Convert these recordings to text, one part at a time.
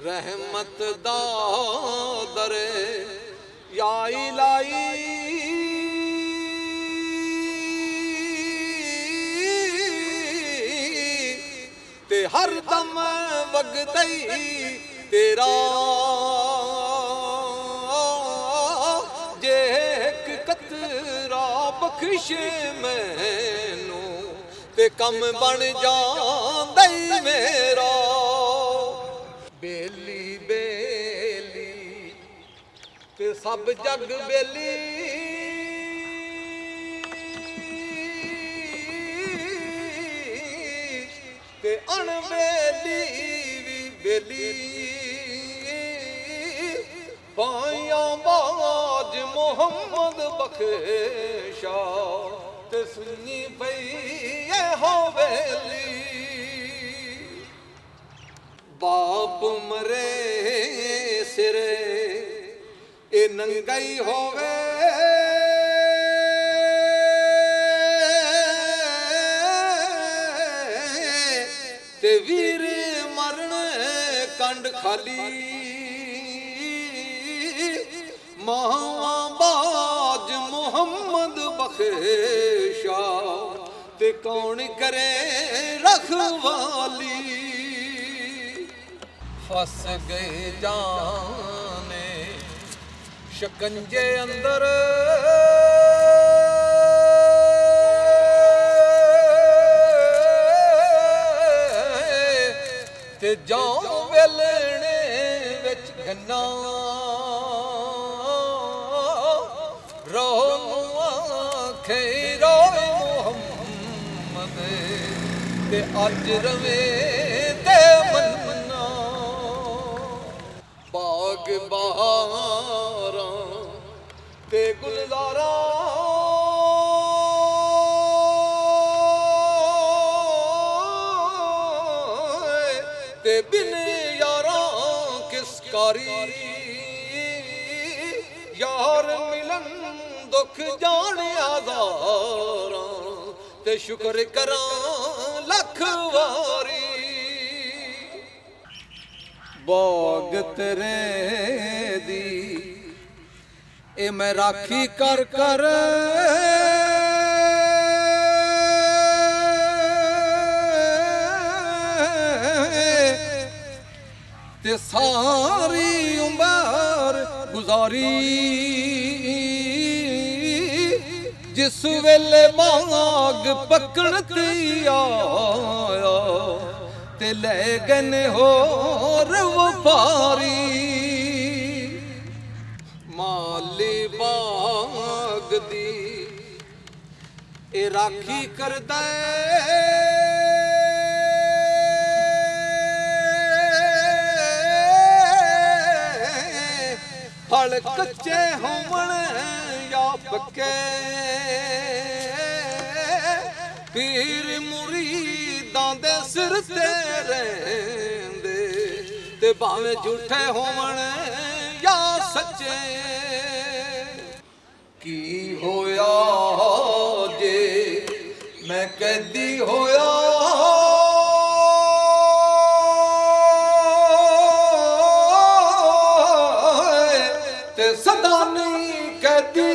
रहमत दा दरे या इलाही ते हर दम वगदई तेरा जे एक कतरा बख्श मैनू ते कम बन जांदई मेरा। बेली बेली ते सब जग बेली ते अणबेली भी बेली पाया बाज मोहम्मद बख्शा ते सुनी पई हवेली। बाप मरे सिरे ए नंगाई होवे ते वीर मरण कंड खाली महाबाज मोहम्मद बख्शा ते कौन करे रखवाली। फस गए जाने शिकंजे अंदर ते जाओ वेलने विच गन्ना रो आखे रोए मुहम्मद ते अज रवे ते मन्ना। बाग बहारां ते गुलजारा ते बिन यारा किस कारी यार मिलन दुख जाने आजारा ते शुक्र करा लख वारी। बाग तेरे दी ए मैं राखी कर कर ते सारी उम्र गुजारी जिस वेले बाग पकड़ ते आया ते ले गन होर वफारी। माली बाग दी ए राखी करदा फल कच्चे होवन या पक्के पीर मुरीदां दे सिर ते रहिंदे ते भावें झूठे होवन या सच्चे। की होया जे मैं कैदी होया ते सदा नहीं कहती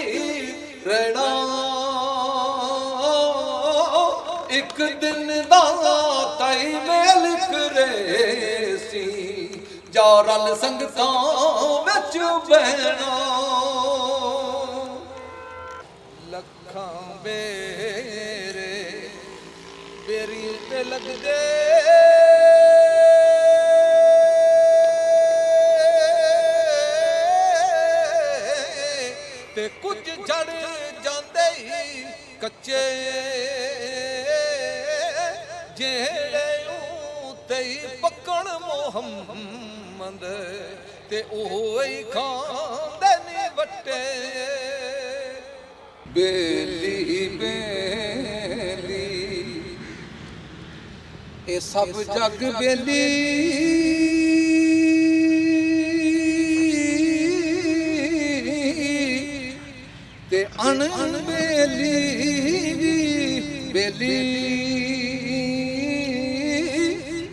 रहना एक दिन दा ताई मेल करे सी जा रल संगतां विच बहना। लखां बेरे बेरी ते लगदे ते कुछ जड़ जांदे ही कच्चे जेड़े ते पकड़ मोहम्मद ते ओही खांदे नी वट्टे। बेली बेली ए सब जग बेली ते अणबेली बेली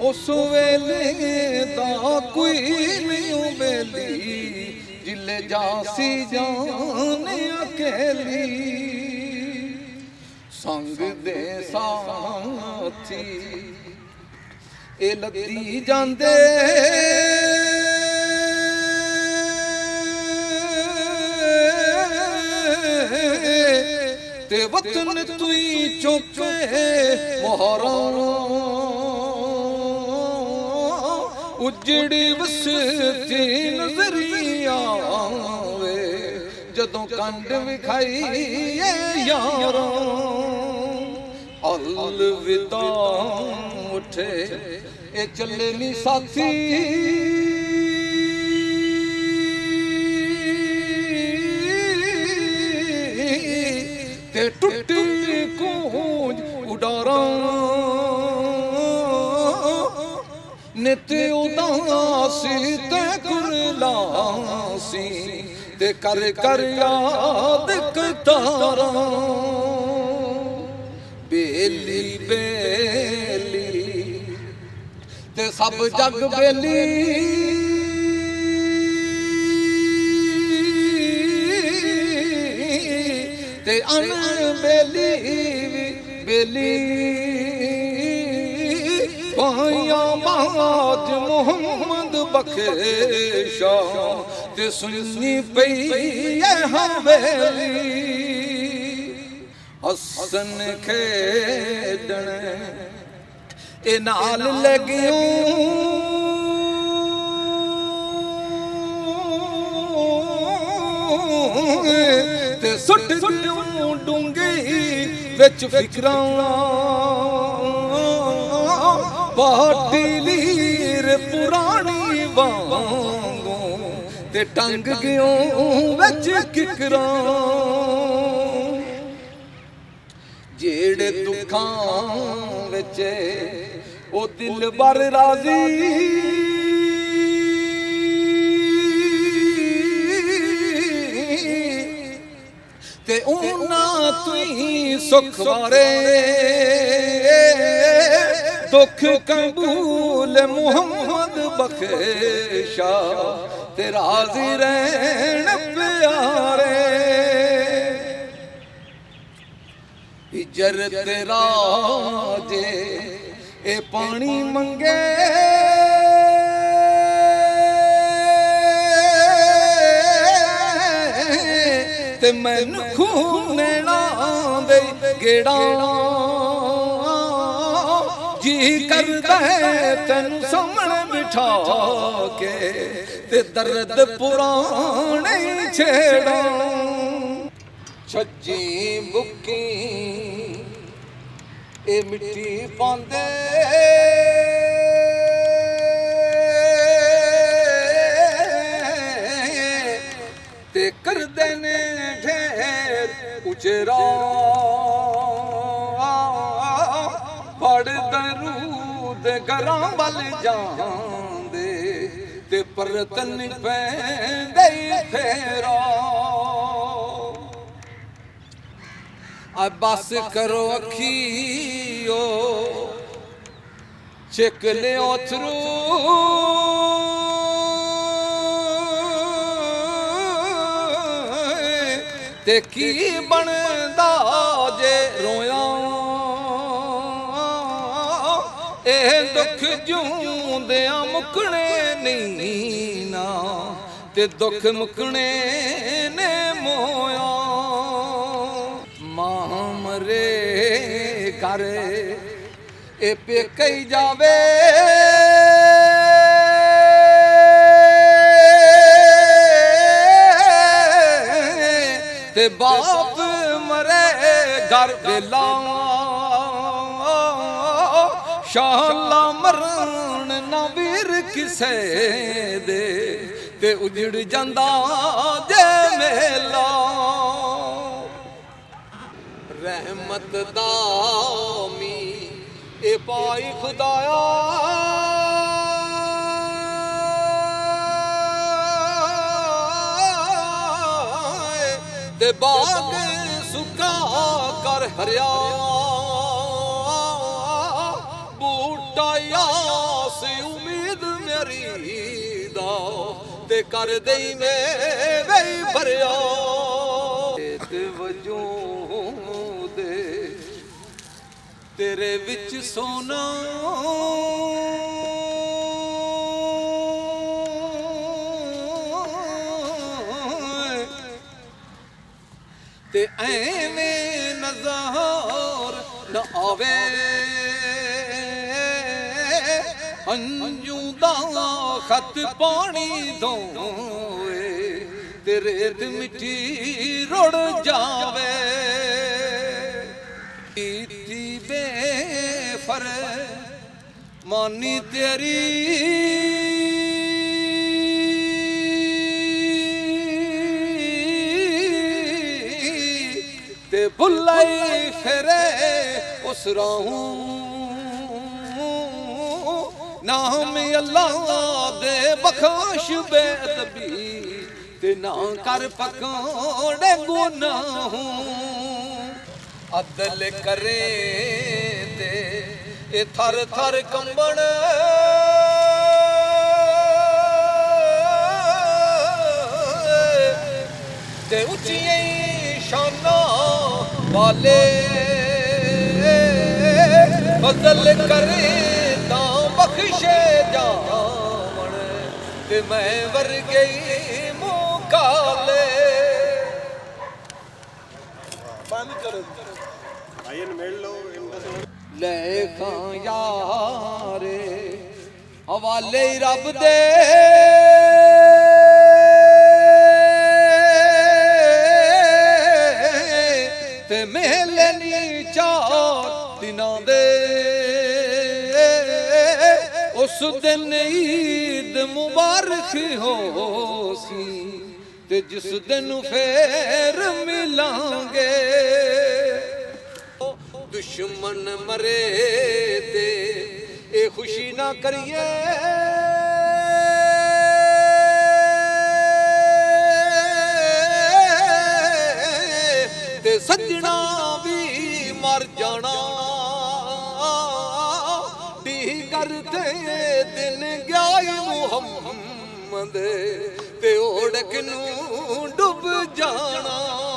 ओ उस वेले दा कोई नहीं बेली जिले जासी जाने अकेली संग दे साथी ए लदी जांदे ते वतन तुई चुके मोहरा उजड़ी वसती नजरिया वे जदों कंड विखाई यारा अलविदा उठे ए चले नी साथी ते टुटी कूंज उडारा नित उदासी ते कुरलासी ते कर कर याद कतारा बेली बेली ते सब जग बेली ते अन बेली बेली पाया बाज मोहम्मद बख्शा ते सुनी पई हवेली हसन खेडण ए नाल लगियो ते सुट डूंगी विच फिकरां पाटी लीर पुरानी वांगू ते टंग गयो विच किकरां जेड़े दुखां विच ओ दिल बर राजी ते उना तुई सुख वारे दुख कबूल मुहम्मद बख्शा ते राजी रहन प्यारे हिजर तेरा जे ए पानी मंगे ते मैनू खून ना दे गेड़ा जी करदा है तेनू सामने बिठा के ते दर्द पुराने छेड़ा छज्जी बुकी ए मिट्टी पांदे ते करदे ने ढेर उचरा बड़ दरूद घरां वल जांदे ते परतन पैंदे फेरा अब बस करो अखियो छिक ले अथरू ते की बनदा जे रोया ए दुख जूंदियां मुकने नहीं ना ते दुख मुकने ने मोया मां मरे घर ए पे कई जावे ते बाप मरे घर बेला शाला मरण ना वीर किसे दे ते उजड़ जांदा जे मेला रहमत दामी ए पाई खुदाया ते बाग सुका कर हरिया बूटा यास ਆਸ ਉਮੀਦ ਮੇਰੀ ਦਾ ਤੇ ਕਰ ਦੇਈ ਮੈਂ ਵੇ ਭਰਿਆ ਤੇ ਵਜੋਂ ਦੇ ਤੇਰੇ ਵਿੱਚ ਸੋਨਾ ਤੇ ਐਵੇਂ ਨਜ਼ਾਰ ਨਾ ਆਵੇ ਹੰਝੂ ਦਾ ਖਤ ਪਾਣੀ ਧੋਏ ਤੇ ਰੇਤ ਮਿੱਠੀ ਰੁੜ ਜਾਵੇ ਕੀਤੀ ਬੇਫਰ ਮਾਨੀ ਤੇਰੀ ਤੇ ਭੁੱਲਾਈ ਫਿਰੇ ਉਸ ਰਾਹੋਂ ਨਾਮ ਅੱਲਾਹ ਦੇ ਬਖਸ਼ ਬੇਅਦਬੀ ਤੇ ਨਾ ਕਰ ਪਕਾਉਣੇ ਗੁਨਾਹੋਂ ਅਦਲ ਕਰੇ ਤੇ ਇਹ ਥਰ ਥਰ ਕੰਬਣ ਤੇ ਉੱਚੀਆਂ ਸ਼ਾਨਾਂ ਵਾਲੇ ਬਦਲ ਕਰੇ ਤਾਂ ਬਖਸ਼ੇ ਜਾਵਣ ਤੇ ਮੈਂ ਵਰਗੇ ਮੁਕਾਲੇ ਬੰਦ ਕਰੋ ਆਇਨ ਮਿਲ ਲੋ ਲੈ ਖਾਂ ਯਾਰੇ ਹਵਾਲੇ ਰੱਬ ਦੇ ਤੇ ਮੇਲੇ ਨੀ ਚਾਰ ਦਿਨਾਂ ਦੇ ਉਸ ਦਿਨ ਈਦ ਮੁਬਾਰਕ ਹੋ ਸੀ ਤੇ ਜਿਸ ਦਿਨ ਫੇਰ ਮਿਲਾਂਗੇ ਦੁਸ਼ਮਣ ਮਰੇ ਤੇ ਇਹ ਖੁਸ਼ੀ ਨਾ ਕਰੀਏ ਤੇ ਸੱਜਣਾ ਵੀ ਮਰ ਜਾਣਾ ਡੀ ਕਰਤੇ ਦਿਨ ਗਿਆ ਮੁਹੰਮਦ ਤੇ ਓੜਕ ਨੂੰ ਡੁੱਬ ਜਾਣਾ